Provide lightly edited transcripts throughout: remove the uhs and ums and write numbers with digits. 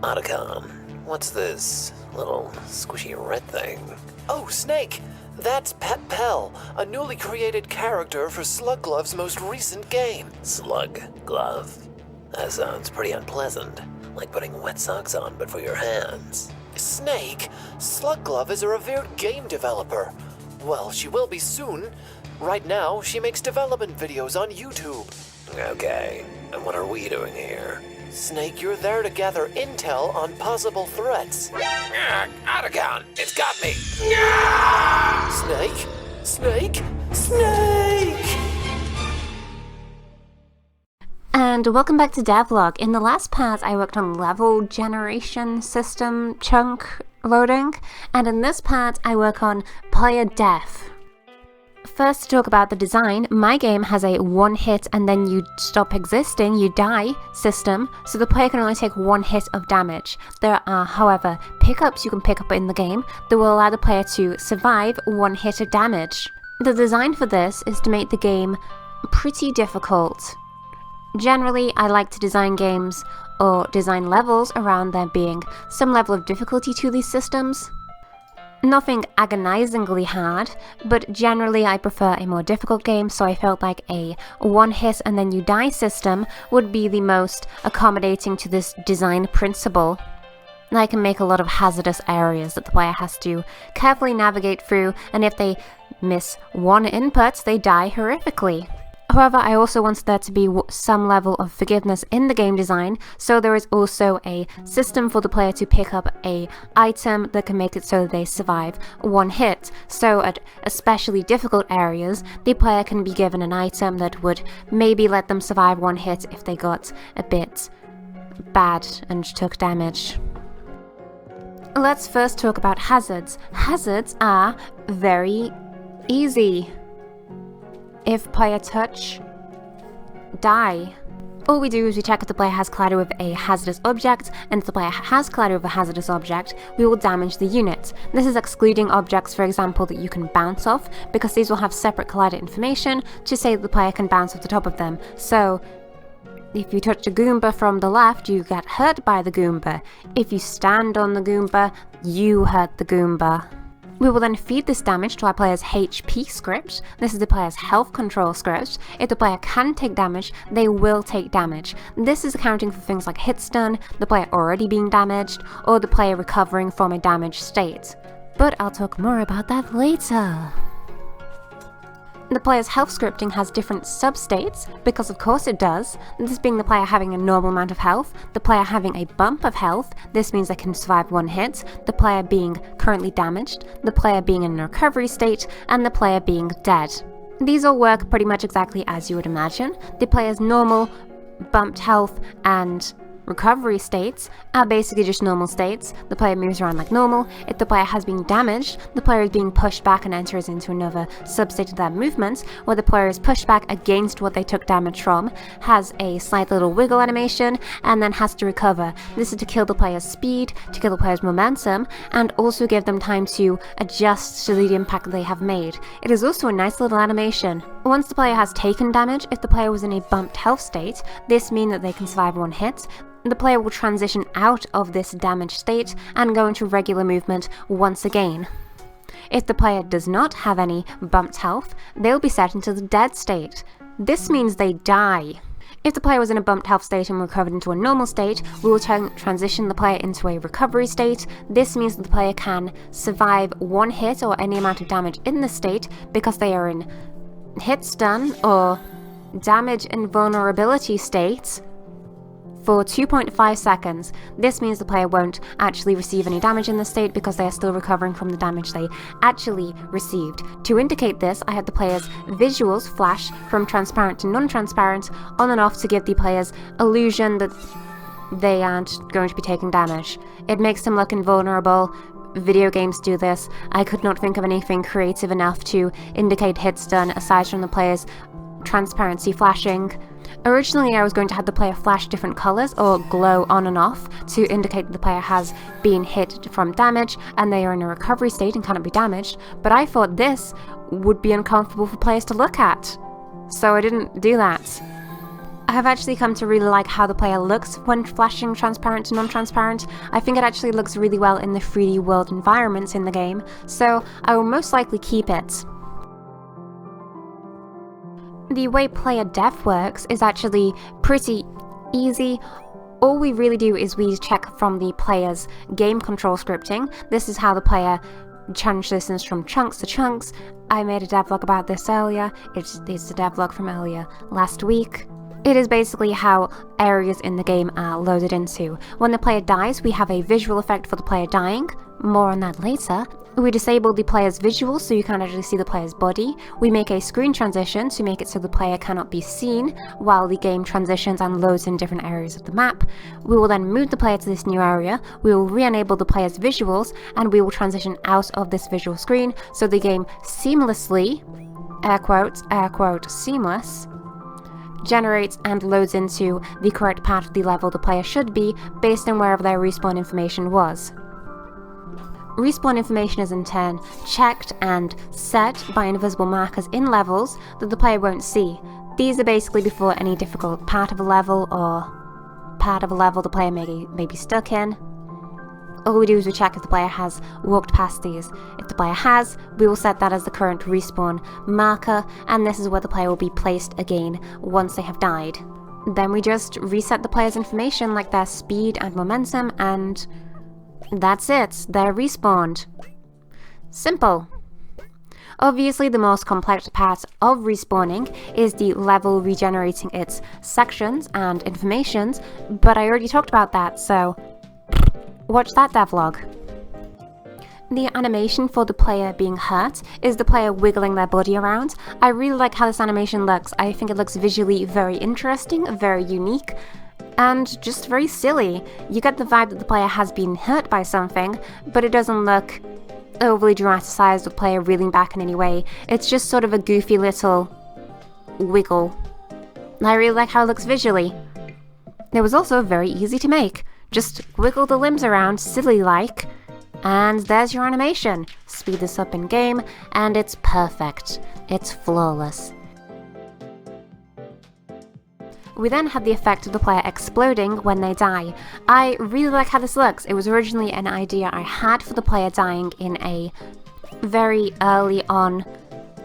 Otacon, what's this little squishy red thing? Oh, Snake! That's Pep-Pel, a newly created character for Slug Glove's most recent game. Slug Glove? That sounds pretty unpleasant. Like putting wet socks on, but for your hands. Snake, Slug Glove is a revered game developer. Well, she will be soon. Right now, she makes development videos on YouTube. Okay, and what are we doing here? Snake, you're there to gather intel on possible threats. Otacon, it's got me! Snake? Snake? Snake! And welcome back to Devlog. In the last part, I worked on level generation system chunk loading, and in this part, I work on player death. First, to talk about the design, my game has a one hit and then you stop existing, you die system, so the player can only take one hit of damage. There are, however, pickups you can pick up in the game that will allow the player to survive one hit of damage. The design for this is to make the game pretty difficult. Generally, I like to design games or design levels around there being some level of difficulty to these systems. Nothing agonizingly hard, but generally I prefer a more difficult game, so I felt like a one hit and then you die system would be the most accommodating to this design principle. And I can make a lot of hazardous areas that the player has to carefully navigate through, and if they miss one input, they die horrifically. However, I also wanted there to be some level of forgiveness in the game design, so there is also a system for the player to pick up an item that can make it so that they survive one hit. So at especially difficult areas, the player can be given an item that would maybe let them survive one hit if they got a bit bad and took damage. Let's first talk about hazards. Hazards are very easy. If player touch, die. All we do is we check if the player has collided with a hazardous object, and if the player has collided with a hazardous object, we will damage the unit. This is excluding objects, for example, that you can bounce off, because these will have separate collider information to say that the player can bounce off the top of them. So, if you touch a Goomba from the left, you get hurt by the Goomba. If you stand on the Goomba, you hurt the Goomba. We will then feed this damage to our player's HP script. This is the player's health control script. If the player can take damage, they will take damage. This is accounting for things like hit stun, the player already being damaged, or the player recovering from a damaged state. But I'll talk more about that later. The player's health scripting has different sub-states, because of course it does. This being the player having a normal amount of health, the player having a bump of health, this means they can survive one hit, the player being currently damaged, the player being in a recovery state, and the player being dead. These all work pretty much exactly as you would imagine. The player's normal, bumped health, and recovery states are basically just normal states. The player moves around like normal. If the player has been damaged, the player is being pushed back and enters into another substate of that movement, where the player is pushed back against what they took damage from, has a slight little wiggle animation, and then has to recover. This is to kill the player's speed, to kill the player's momentum, and also give them time to adjust to the impact they have made. It is also a nice little animation. Once the player has taken damage, if the player was in a bumped health state, this means that they can survive one hit. The player will transition out of this damaged state and go into regular movement once again. If the player does not have any bumped health, they'll be set into the dead state. This means they die. If the player was in a bumped health state and recovered into a normal state, we will transition the player into a recovery state. This means that the player can survive one hit or any amount of damage in this state because they are in hit stun or damage and vulnerability states for 2.5 seconds. This means the player won't actually receive any damage in this state because they are still recovering from the damage they actually received. To indicate this, I had the player's visuals flash from transparent to non-transparent on and off to give the players illusion that they aren't going to be taking damage. It makes them look invulnerable. Video games do this. I could not think of anything creative enough to indicate hit stun aside from the player's transparency flashing. Originally, I was going to have the player flash different colors or glow on and off to indicate that the player has been hit from damage and they are in a recovery state and cannot be damaged, but I thought this would be uncomfortable for players to look at, so I didn't do that. I've actually come to really like how the player looks when flashing transparent to non-transparent. I think it actually looks really well in the 3D world environments in the game, so I will most likely keep it. The way player def works is actually pretty easy. All we really do is we check from the player's game control scripting. This is how the player transitions from chunks to chunks. I made a devlog about this earlier. It's the devlog from earlier last week. It is basically how areas in the game are loaded into. When the player dies, we have a visual effect for the player dying. More on that later. We disable the player's visuals so you can't actually see the player's body. We make a screen transition to make it so the player cannot be seen while the game transitions and loads in different areas of the map. We will then move the player to this new area, we will re-enable the player's visuals, and we will transition out of this visual screen so the game seamlessly, air quote, seamless, generates and loads into the correct part of the level the player should be based on wherever their respawn information was. Respawn information is in turn checked and set by invisible markers in levels that the player won't see. These are basically before any difficult part of a level or part of a level the player may be stuck in. All we do is we check if the player has walked past these. If the player has, we will set that as the current respawn marker, and this is where the player will be placed again once they have died. Then we just reset the player's information like their speed and momentum, and that's it, they're respawned. Simple. Obviously, the most complex part of respawning is the level regenerating its sections and informations, but I already talked about that, so watch that devlog. The animation for the player being hurt is the player wiggling their body around. I really like how this animation looks. I think it looks visually very interesting, very unique, and just very silly. You get the vibe that the player has been hurt by something, but it doesn't look overly dramatized or the player reeling back in any way. It's just sort of a goofy little wiggle. I really like how it looks visually. It was also very easy to make. Just wiggle the limbs around silly-like, and there's your animation. Speed this up in game, and it's perfect. It's flawless. We then had the effect of the player exploding when they die. I really like how this looks. It was originally an idea I had for the player dying in a very early on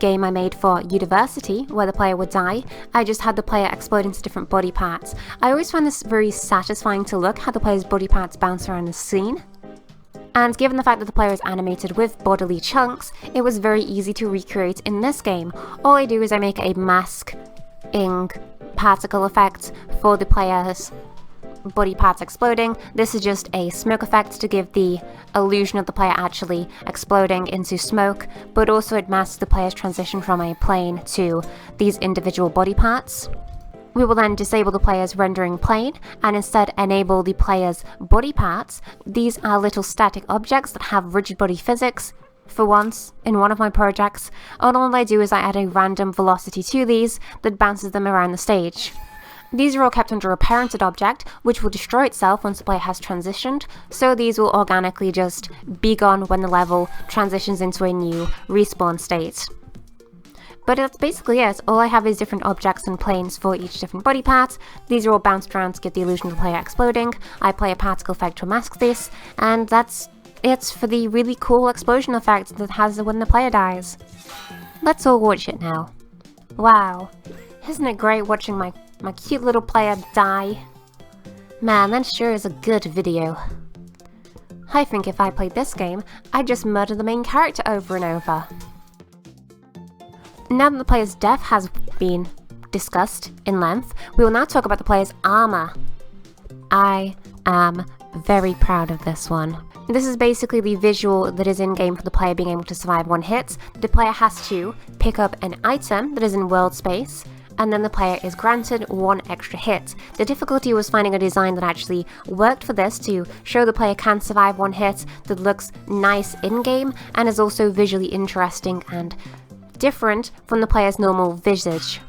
game I made for University, where the player would die. I just had the player explode into different body parts. I always find this very satisfying to look, how the player's body parts bounce around the scene. And given the fact that the player is animated with bodily chunks, it was very easy to recreate in this game. All I do is I make a masking particle effect for the player's body parts exploding. This is just a smoke effect to give the illusion of the player actually exploding into smoke, but also it masks the player's transition from a plane to these individual body parts. We will then disable the player's rendering plane and instead enable the player's body parts. These are little static objects that have rigid body physics. For once, in one of my projects, all I do is I add a random velocity to these that bounces them around the stage. These are all kept under a parented object, which will destroy itself once the player has transitioned, so these will organically just be gone when the level transitions into a new respawn state. But that's basically it. All I have is different objects and planes for each different body part. These are all bounced around to give the illusion of the player exploding. I play a particle effect to mask this, and that's it for the really cool explosion effect that has when the player dies. Let's all watch it now. Wow, isn't it great watching my cute little player die? Man, that sure is a good video. I think if I played this game, I'd just murder the main character over and over. Now that the player's death has been discussed in length, we will now talk about the player's armor. I am very proud of this one. This is basically the visual that is in-game for the player being able to survive one hit. The player has to pick up an item that is in world space, and then the player is granted one extra hit. The difficulty was finding a design that actually worked for this to show the player can survive one hit, that looks nice in-game, and is also visually interesting and different from the player's normal visage.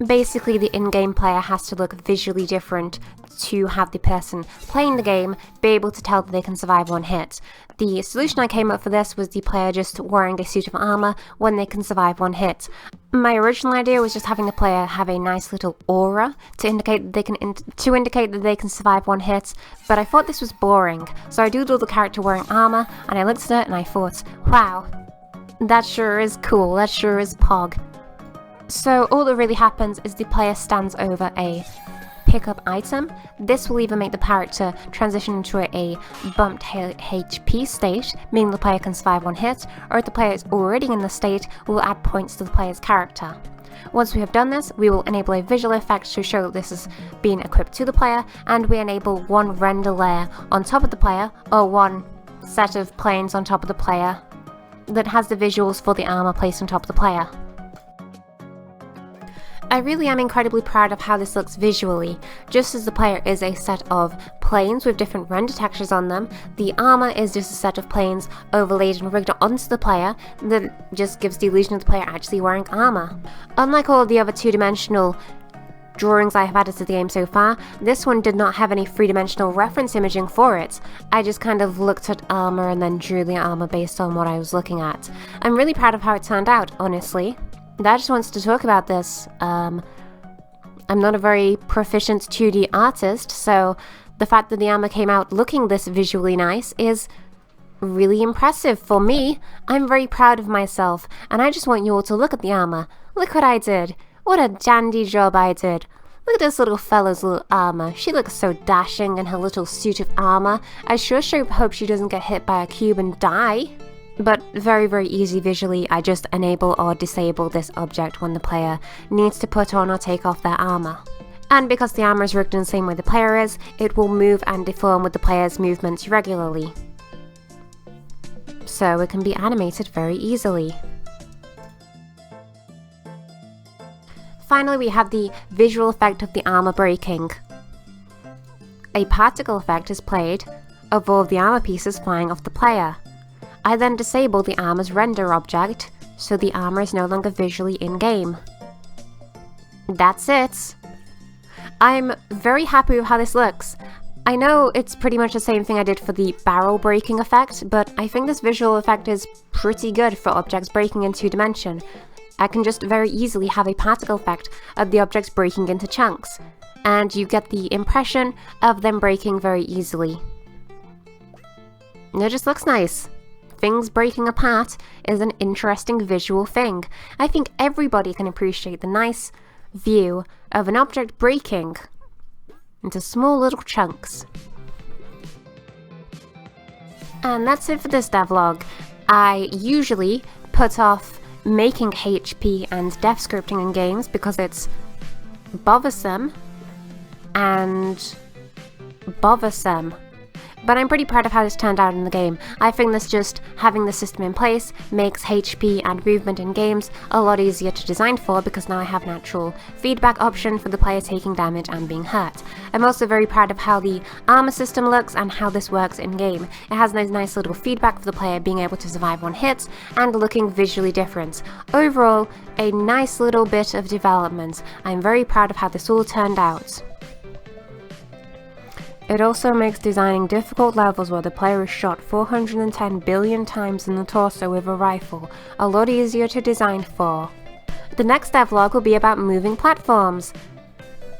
Basically, the in-game player has to look visually different to have the person playing the game be able to tell that they can survive one hit. The solution I came up for this was the player just wearing a suit of armor when they can survive one hit. My original idea was just having the player have a nice little aura to indicate that they can survive one hit, but I thought this was boring, so I doodled the character wearing armor, and I looked at it and I thought, wow, that sure is cool, that sure is pog. So all that really happens is the player stands over a pickup item. This will either make the character transition into a bumped HP state, meaning the player can survive one hit, or if the player is already in the state, we will add points to the player's character. Once we have done this, we will enable a visual effect to show that this is being equipped to the player, and we enable one render layer on top of the player, or one set of planes on top of the player that has the visuals for the armor placed on top of the player. I really am incredibly proud of how this looks visually. Just as the player is a set of planes with different render textures on them, the armor is just a set of planes overlaid and rigged onto the player that just gives the illusion of the player actually wearing armor. Unlike all of the other two-dimensional drawings I have added to the game so far, this one did not have any three-dimensional reference imaging for it. I just kind of looked at armor and then drew the armor based on what I was looking at. I'm really proud of how it turned out, honestly. That just wants to talk about this. I'm not a very proficient 2D artist, so the fact that the armor came out looking this visually nice is really impressive for me. I'm very proud of myself, and I just want you all to look at the armor. Look what I did. What a dandy job I did. Look at this little fella's little armor. She looks so dashing in her little suit of armor. I sure hope she doesn't get hit by a cube and die. But very, very easy visually. I just enable or disable this object when the player needs to put on or take off their armor. And because the armor is rigged in the same way the player is, it will move and deform with the player's movements regularly. So it can be animated very easily. Finally, we have the visual effect of the armor breaking. A particle effect is played of all of the armor pieces flying off the player. I then disable the armor's render object, so the armor is no longer visually in-game. That's it! I'm very happy with how this looks. I know it's pretty much the same thing I did for the barrel breaking effect, but I think this visual effect is pretty good for objects breaking in 2 dimension. I can just very easily have a particle effect of the objects breaking into chunks, and you get the impression of them breaking very easily. It just looks nice. Things breaking apart is an interesting visual thing. I think everybody can appreciate the nice view of an object breaking into small little chunks. And that's it for this devlog. I usually put off making HP and death scripting in games because it's bothersome and bothersome. But I'm pretty proud of how this turned out in the game. I think this just having the system in place makes HP and movement in games a lot easier to design for because now I have an actual feedback option for the player taking damage and being hurt. I'm also very proud of how the armor system looks and how this works in game. It has nice little feedback for the player being able to survive one hit and looking visually different. Overall, a nice little bit of development. I'm very proud of how this all turned out. It also makes designing difficult levels where the player is shot 410 billion times in the torso with a rifle a lot easier to design for. The next devlog will be about moving platforms.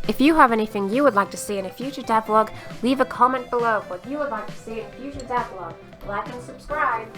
If you have anything you would like to see in a future devlog, leave a comment below what you would like to see in a future devlog. Like and subscribe.